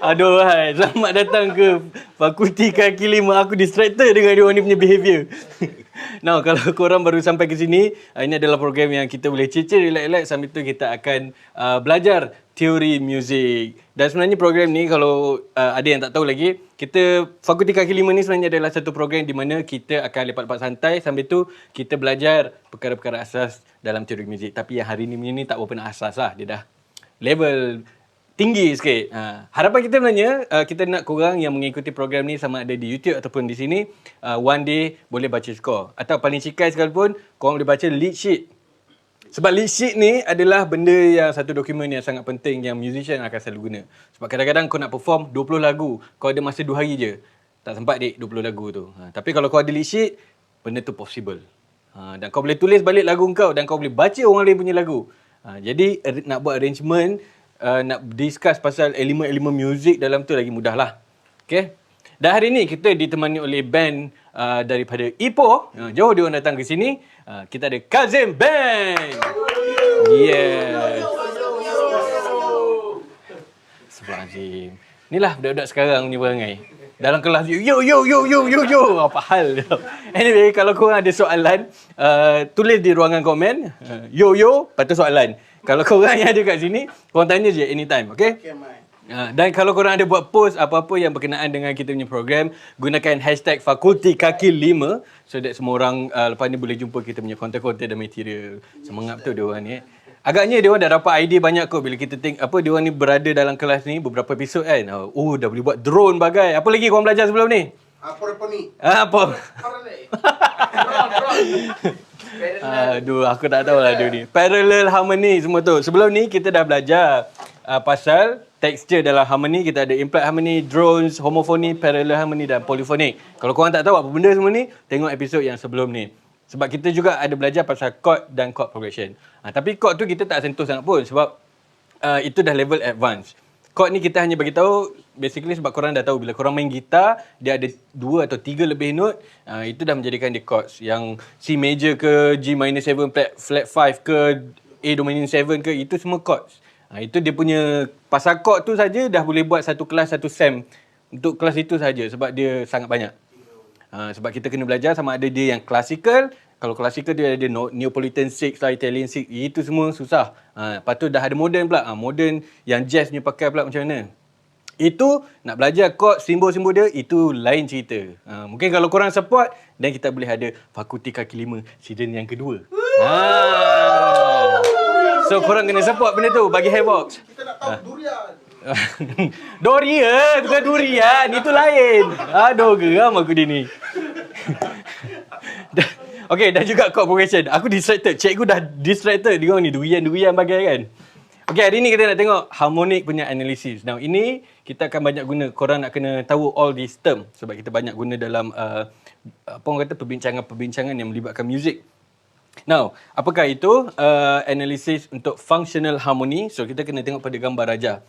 Aduh, hai. Selamat datang ke Fakulti Kaki Lima. Aku distracted dengan dia orang ni punya behaviour. Now, kalau korang baru sampai ke sini, ini adalah program yang kita boleh cicir relax-relax. Sambil tu kita akan belajar teori muzik. Dan sebenarnya program ni, kalau ada yang tak tahu lagi, kita Fakulti Kaki Lima ni sebenarnya adalah satu program di mana kita akan lepak-lepak santai. Sambil tu kita belajar perkara-perkara asas dalam teori muzik. Tapi yang hari ni punya ni tak berapa nak asas lah. Dia dah level tinggi sikit. Harapan kita sebenarnya kita nak korang yang mengikuti program ni sama ada di YouTube ataupun di sini one day boleh baca skor. Atau paling cikai sekalipun korang boleh baca lead sheet. Sebab lead sheet ni adalah benda yang satu dokumen yang sangat penting yang musician akan selalu guna. Sebab kadang-kadang kau nak perform 20 lagu, kau ada masa 2 hari je. Tak sempat dik 20 lagu tu. Tapi kalau kau ada lead sheet, benda tu possible. Dan kau boleh tulis balik lagu kau dan kau boleh baca orang lain punya lagu. Jadi nak buat arrangement, nak discuss pasal elemen-elemen muzik dalam tu lagi mudah lah. Okay. Dan hari ni kita ditemani oleh band daripada Ipoh. Jauh dia orang datang ke sini. Kita ada Kazim Band. Yes. Astagfirullahaladzim. Inilah budak-budak sekarang ni perangai. Dalam kelas yo. Apa hal? Anyway, kalau korang ada soalan, tulis di ruangan komen. Yo, lepas tu soalan. Kalau korang yang ada kat sini, korang tanya je anytime, okay? Okay, Mai. Dan kalau korang ada buat post apa-apa yang berkenaan dengan kita punya program, gunakan hashtag Fakulti Kaki Lima so that semua orang lepas ni boleh jumpa kita punya konten-konten dan material. Semangat betul dia orang ni. Agaknya dia orang dah dapat idea banyak kot bila kita think apa dia orang ni berada dalam kelas ni beberapa episod kan. Dah boleh buat drone bagai. Apa lagi korang belajar sebelum ni? Apa ni? Apa? Aduh, aku tak tahu lah dia ni. Parallel harmony semua tu. Sebelum ni kita dah belajar pasal tekstur dalam harmony. Kita ada implied harmony, drones, homophony, parallel harmony dan polyphonic. Kalau korang tak tahu apa benda semua ni, tengok episod yang sebelum ni. Sebab kita juga ada belajar pasal chord dan chord progression. Tapi chord tu kita tak sentuh sangat pun sebab itu dah level advance. Chord ni kita hanya bagi tahu basically sebab korang dah tahu bila korang main gitar dia ada 2 atau 3 lebih note, itu dah menjadikan dia chords. Yang C major ke G minor 7 flat 5 ke A dominant 7 ke, itu semua chords. Itu dia punya pasal chord tu saja dah boleh buat satu kelas, satu sem untuk kelas itu saja sebab dia sangat banyak. Sebab kita kena belajar sama ada dia yang classical. Kalau classical dia ada Neapolitan 6 lah, Italian 6. Itu semua susah. Lepas tu dah ada modern pula. Modern yang jazz punya pakai pula macam mana. Itu nak belajar chord, simbol-simbol dia, itu lain cerita. Mungkin kalau korang support, dan kita boleh ada Fakulti Kaki Lima season yang kedua. So korang kena support benda tu, bagi Havox. Kita nak tahu durian. Durian, bukan durian. Itu lain. Aduh, geram aku dia ni. Okay, dan juga chord progression. Aku distracted. Cikgu dah distracted. Dia orang ni durian-durian bagai kan. Okay, hari ni kita nak tengok harmonic punya analisis. Now, ini kita akan banyak guna. Korang nak kena tahu all these term. Sebab kita banyak guna dalam apa orang kata perbincangan-perbincangan yang melibatkan muzik. Now, apakah itu analisis untuk functional harmony? So, kita kena tengok pada gambar raja.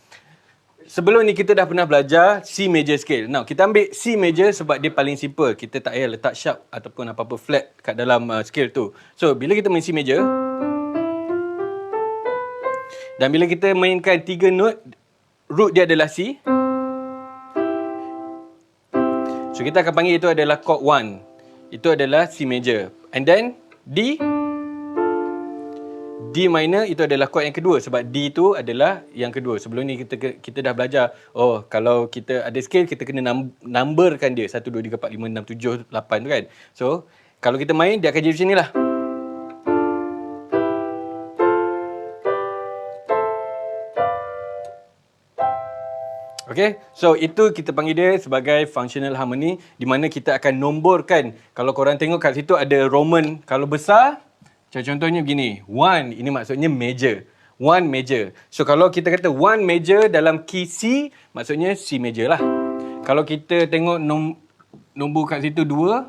Sebelum ni kita dah pernah belajar C major scale. Now, kita ambil C major sebab dia paling simple. Kita tak payah letak sharp ataupun apa-apa flat kat dalam scale tu. So, bila kita main C major, dan bila kita mainkan 3 note, root dia adalah C. So, kita akan panggil itu adalah chord 1. Itu adalah C major. And then, D minor itu adalah chord yang kedua sebab D itu adalah yang kedua. Sebelum ni kita dah belajar, kalau kita ada scale kita kena numberkan dia 1 2 3 4 5 6 7 8 tu kan. So, kalau kita main dia akan jadi macam inilah. Okay, so itu kita panggil dia sebagai functional harmony di mana kita akan nomborkan. Kalau korang tengok kat situ ada Roman, kalau besar contohnya begini, 1 ini maksudnya major. 1 major. So kalau kita kata 1 major dalam key C, maksudnya C major lah. Kalau kita tengok nombor kat situ 2,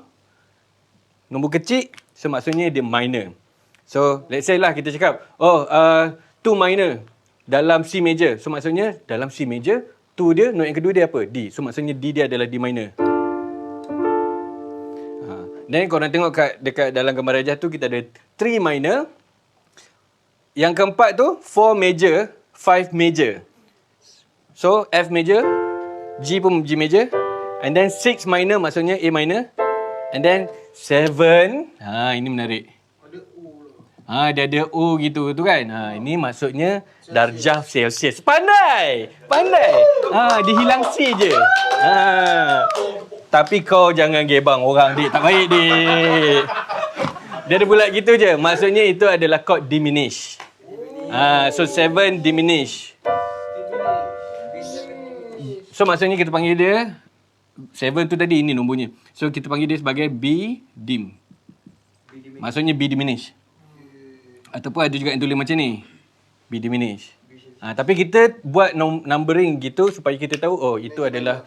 nombor kecil, so maksudnya dia minor. So let's say lah kita cakap, 2 minor dalam C major. So maksudnya dalam C major, 2 dia, note yang kedua dia apa? D. So maksudnya D dia adalah D minor. Dan korang tengok dekat dalam gambar rajah tu kita ada 3 minor. Yang keempat tu 4 major, 5 major. So F major, G pun G major. And then 6 minor maksudnya A minor. And then 7. Ini menarik. Dia ada O gitu tu kan. Ini maksudnya darjah Celsius. Pandai. Dihilang C je. Tapi kau jangan gebang orang dik. Tak baik dik. Dia ada bulat gitu je. Maksudnya itu adalah chord diminish. So 7 diminish. So maksudnya kita panggil dia 7 tu tadi, ini nombornya. So kita panggil dia sebagai B dim. Maksudnya B diminish. Ataupun ada juga yang tulis macam ni, B diminish. Tapi kita buat numbering gitu supaya kita tahu itu adalah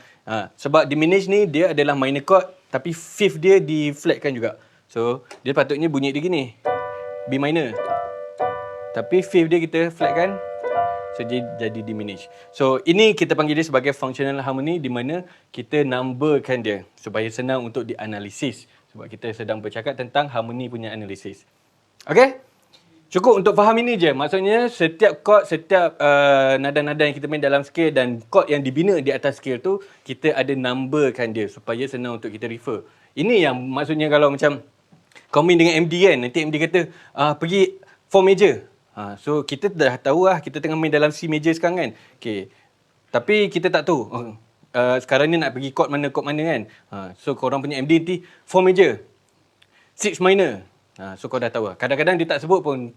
sebab diminish ni dia adalah minor chord tapi fifth dia di flatkan juga. So dia patutnya bunyi dia gini, B minor. Tapi fifth dia kita flatkan, so dia jadi diminish. So ini kita panggil dia sebagai functional harmony di mana kita numberkan dia supaya senang untuk dianalisis. Sebab kita sedang bercakap tentang harmoni punya analisis. Okay? Cukup untuk faham ini je. Maksudnya setiap chord, setiap nada-nada yang kita main dalam scale dan chord yang dibina di atas scale tu, kita ada numberkan dia supaya senang untuk kita refer. Ini yang maksudnya kalau macam kau main dengan MD kan, nanti MD kata pergi 4 major. So kita dah tahu kita tengah main dalam C major sekarang kan. Okay. Tapi kita tak tahu sekarang ni nak pergi chord mana kan. So korang punya MD nanti 4 major, 6 minor. So kau dah tahu. Kadang-kadang dia tak sebut pun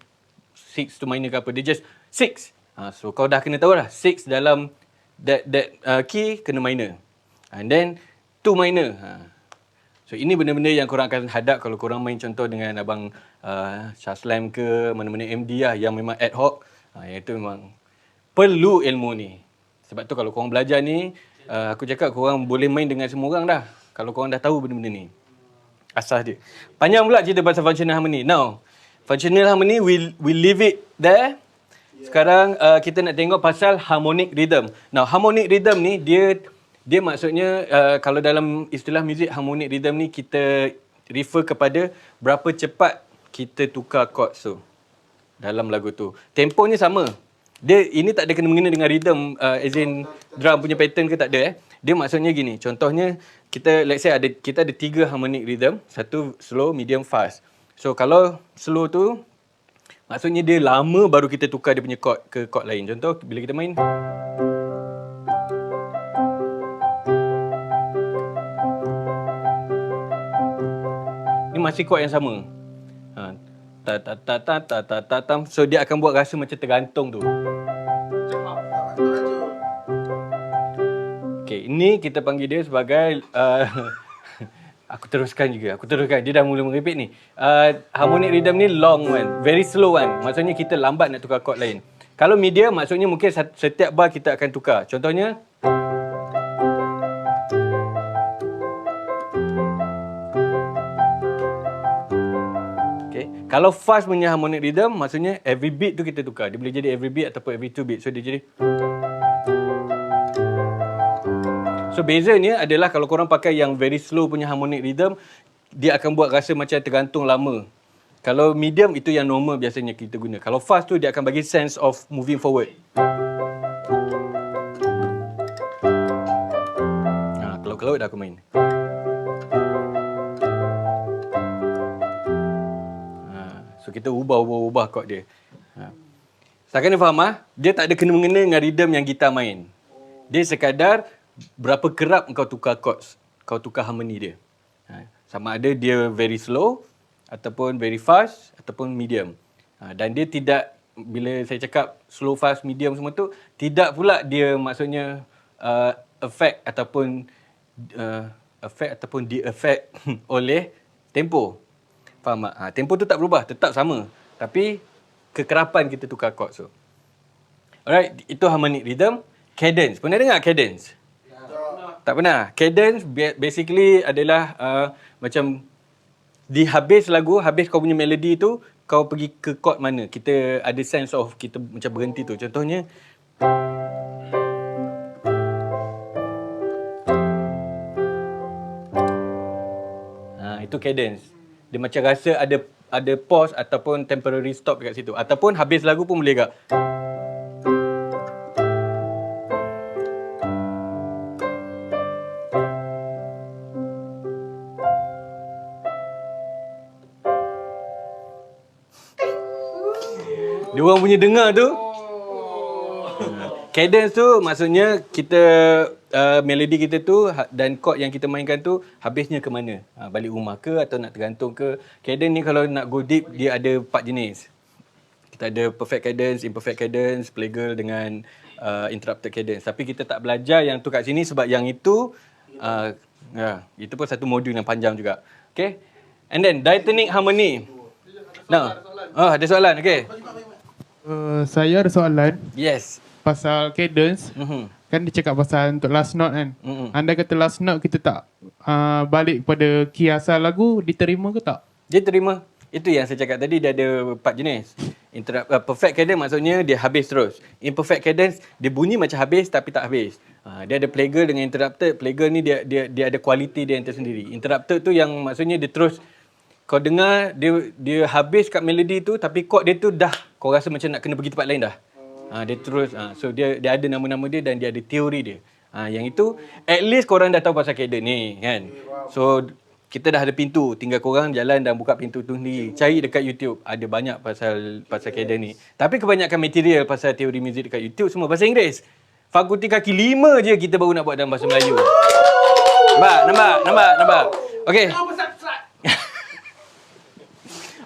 6 tu minor ke apa. Dia just 6. So kau dah kena tahu lah. 6 dalam that key kena minor. And then 2 minor. So ini benda-benda yang korang akan hadap kalau korang main contoh dengan abang Shah Slam ke mana-mana MD lah yang memang ad hoc. Yang itu memang perlu ilmu ni. Sebab tu kalau korang belajar ni, aku cakap korang boleh main dengan semua orang dah. Kalau korang dah tahu benda-benda ni. Asas dia. Panjang pula cerita pasal functional harmony. Now, functional harmony, we leave it there. Sekarang kita nak tengok pasal harmonic rhythm. Now, harmonic rhythm ni, dia maksudnya, kalau dalam istilah muzik, harmonic rhythm ni kita refer kepada berapa cepat kita tukar chord tu dalam lagu tu. Temponya sama. Ini tak ada kena-mengena dengan rhythm, as in drum punya pattern ke tak ada. Dia maksudnya gini, contohnya, let's say kita ada 3 harmonic rhythm, satu slow, medium, fast. So kalau slow tu maksudnya dia lama baru kita tukar dia punya chord ke chord lain. Contoh bila kita main ni masih chord yang sama. Ta ta ta ta ta ta ta ta. So dia akan buat rasa macam tergantung tu. Okay, ini kita panggil dia sebagai aku teruskan. Dia dah mula merepek ni. Harmonic rhythm ni long one, very slow one. Maksudnya kita lambat nak tukar chord lain. Kalau medium maksudnya mungkin setiap bar kita akan tukar. Contohnya okay. Kalau fast punya harmonic rhythm maksudnya every beat tu kita tukar. Dia boleh jadi every beat ataupun every 2 beat. So dia jadi. So bezanya adalah kalau korang pakai yang very slow punya harmonic rhythm, dia akan buat rasa macam tergantung lama. Kalau medium itu yang normal biasanya kita guna. Kalau fast tu dia akan bagi sense of moving forward. Kalau dah aku main. So kita ubah chord dia. Saya kena faham dia tak ada kena-mengena dengan rhythm yang gitar main. Dia sekadar berapa kerap kau tukar chords, kau tukar harmoni dia. Sama ada dia very slow, ataupun very fast, ataupun medium. Dan dia tidak, bila saya cakap slow, fast, medium semua tu, tidak pula dia maksudnya affect ataupun di-affect oleh tempo. Faham tak? Tempo tu tak berubah, tetap sama. Tapi kekerapan kita tukar chords tu. Alright, itu harmonic rhythm. Cadence, pernah dengar cadence? Tak pernah. Cadence basically adalah macam di habis lagu, habis kau punya melody tu, kau pergi ke chord mana. Kita ada sense of kita macam berhenti tu. Contohnya itu cadence. Dia macam rasa ada pause ataupun temporary stop dekat situ. Ataupun habis lagu pun boleh agak. Dia orang punya dengar tu. Cadence tu maksudnya kita melodi kita tu dan chord yang kita mainkan tu habisnya ke mana? Balik rumah ke atau nak tergantung ke? Cadence ni kalau nak go deep dia ada 4 jenis. Kita ada perfect cadence, imperfect cadence, plagal dengan interrupted cadence. Tapi kita tak belajar yang tu kat sini sebab yang itu itu pun satu modul yang panjang juga. Okay? And then diatonic harmony. Nah. Ada soalan. Okay. Saya ada soalan. Yes. Pasal cadence. Kan dia cakap pasal untuk last note kan. Anda kata last note kita tak balik pada key asal lagu, diterima ke tak? Dia terima. Itu yang saya cakap tadi, dia ada 4 jenis. Perfect cadence maksudnya dia habis terus. Imperfect cadence dia bunyi macam habis tapi tak habis. Dia ada plagal dengan interrupted. Plagal ni dia ada kualiti dia yang tersendiri. Interrupted tu yang maksudnya dia terus kau dengar dia habis kat melodi tu tapi chord dia tu dah kau rasa macam nak kena pergi tempat lain dah. Dia terus so dia ada nama-nama dia dan dia ada teori dia. Yang itu at least korang dah tahu pasal cadence ni kan. So kita dah ada pintu, tinggal korang jalan dan buka pintu tu sendiri. Cari dekat YouTube, ada banyak pasal cadence ni. Tapi kebanyakan material pasal teori muzik dekat YouTube semua bahasa Inggeris. Fakulti kaki 5 je kita baru nak buat dalam bahasa Melayu. Nampak. Okey.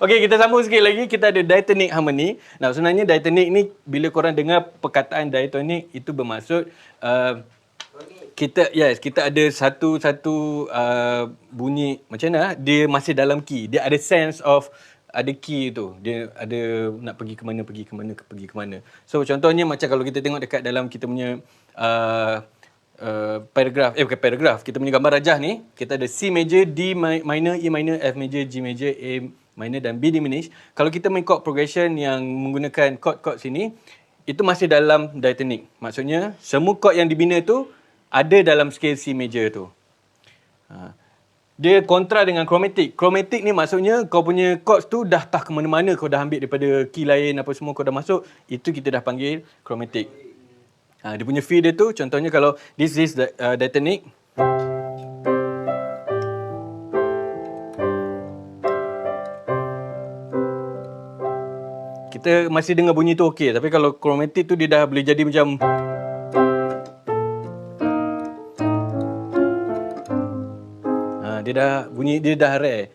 Okey, kita sambung sikit lagi. Kita ada diatonic harmony. Nah, sebenarnya diatonic ni bila korang dengar perkataan diatonic itu bermaksud kita ada satu bunyi macam mana dia masih dalam key. Dia ada sense of ada key tu. Dia ada nak pergi ke mana. So contohnya macam kalau kita tengok dekat dalam kita punya paragraf, bukan paragraf, kita punya gambar rajah ni, kita ada C major, D minor, E minor, F major, G major, A minor dan B diminished. Kalau kita main chord progression yang menggunakan chord sini, itu masih dalam diatonic. Maksudnya semua chord yang dibina tu ada dalam scale C major tu. Dia kontra dengan chromatic. Chromatic ni maksudnya kau punya chords tu dah tak ke mana-mana, kau dah ambil daripada key lain apa semua kau dah masuk, itu kita dah panggil chromatic. Dia punya feel dia tu, contohnya kalau this is diatonic. Kita masih dengar bunyi tu okey, tapi kalau chromatic tu dia dah boleh jadi macam dia dah bunyi dia dah rare.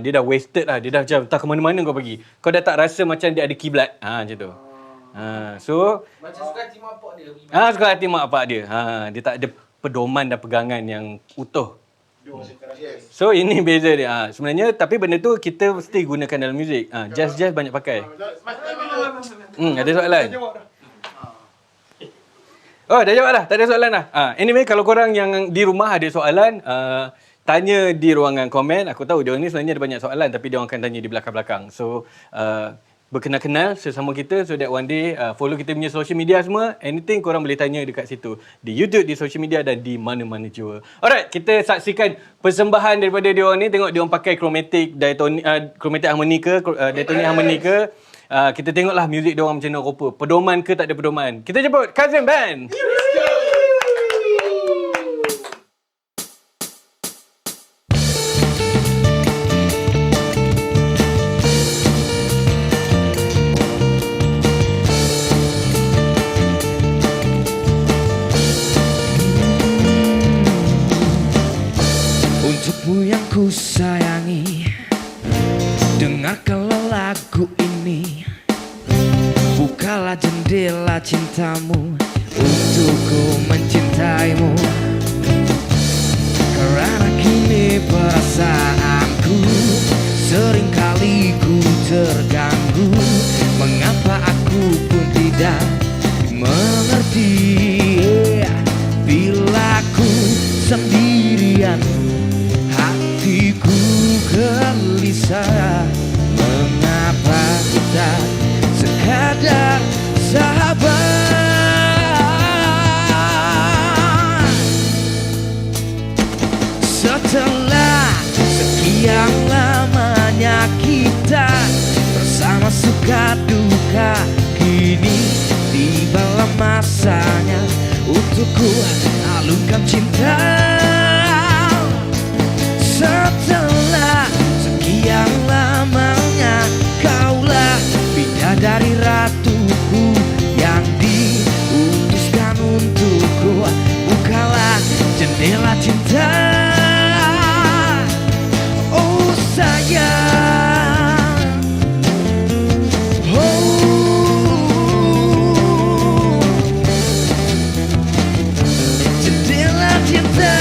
Dia dah wasted lah, dia dah macam tak ke mana-mana kau pergi. Kau dah tak rasa macam dia ada kiblat. Macam tu. So macam suka hati mak pak dia. Suka hati mak pak dia. Dia tak ada pedoman dan pegangan yang utuh. So ini beza dia. Sebenarnya tapi benda tu kita mesti gunakan dalam muzik. Jazz banyak pakai. Ada soalan? Oh, dah jawab dah. Tak ada soalan dah. Anyway, kalau korang yang di rumah ada soalan, tanya di ruangan komen. Aku tahu dia ni sebenarnya ada banyak soalan tapi dia orang akan tanya di belakang-belakang. So berkenal-kenal sesama kita so that one day follow kita punya social media semua. Anything korang boleh tanya dekat situ. Di YouTube, di social media dan di mana-mana jua. Alright, kita saksikan persembahan daripada dia orang ni. Tengok dia orang pakai chromatic harmony ke, diatonic harmony ke. Kita tengoklah muzik dia orang macam mana rupa. Pedoman ke tak ada pedoman. Kita jemput Cousin Band. Untukmu yang ku sayangi, dengarkanlah lagu ini. Bukalah jendela cintamu untukku mencintaimu. Karena kini perasaanku seringkali ku terganggu. Mengapa aku pun tidak mengerti bila ku sendirian. Hatiku gelisah, mengapa kita sekadar sahabat. Setelah sekian lamanya kita bersama suka duka, kini tibalah masanya untukku alunkan cinta. Setelah sekian lamanya kaulah bidadari bidadari ratuku yang diutuskan untukku. Bukalah jendela cinta, oh sayang. Jendela cinta.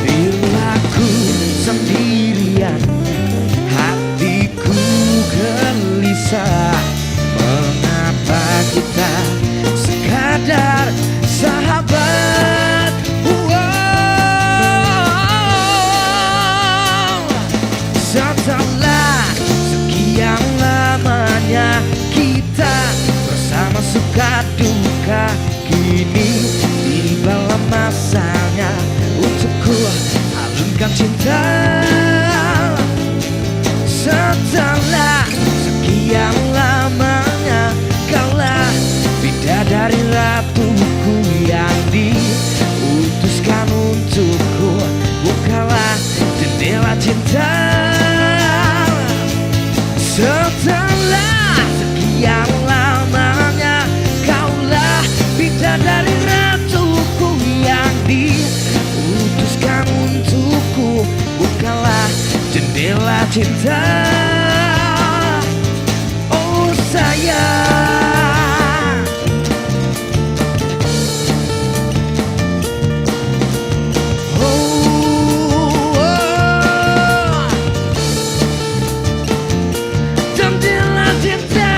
Bila ku sendirian, hatiku gelisah. Mengapa kita sekadar sahabat? Setelah sekian lamanya kita bersama suka duka, kini tibalah masanya untukku alunkan cinta. Setelah sekian lamanya kaulah bidadari ratuku yang diutuskan untukku. Bukalah jendela cinta. Setelah sekian lamanya kaulah bidadari ratuku yang diutuskan untukku. Bukalah jendela cinta, oh sayang. Jendela cinta.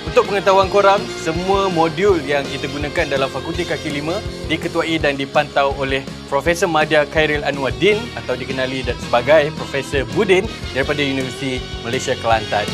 Untuk pengetahuan korang, semua modul yang kita gunakan dalam Fakulti Kaki Lima diketuai dan dipantau oleh Profesor Madya Khairil Anwaruddin atau dikenali sebagai Profesor Budin daripada Universiti Malaysia Kelantan.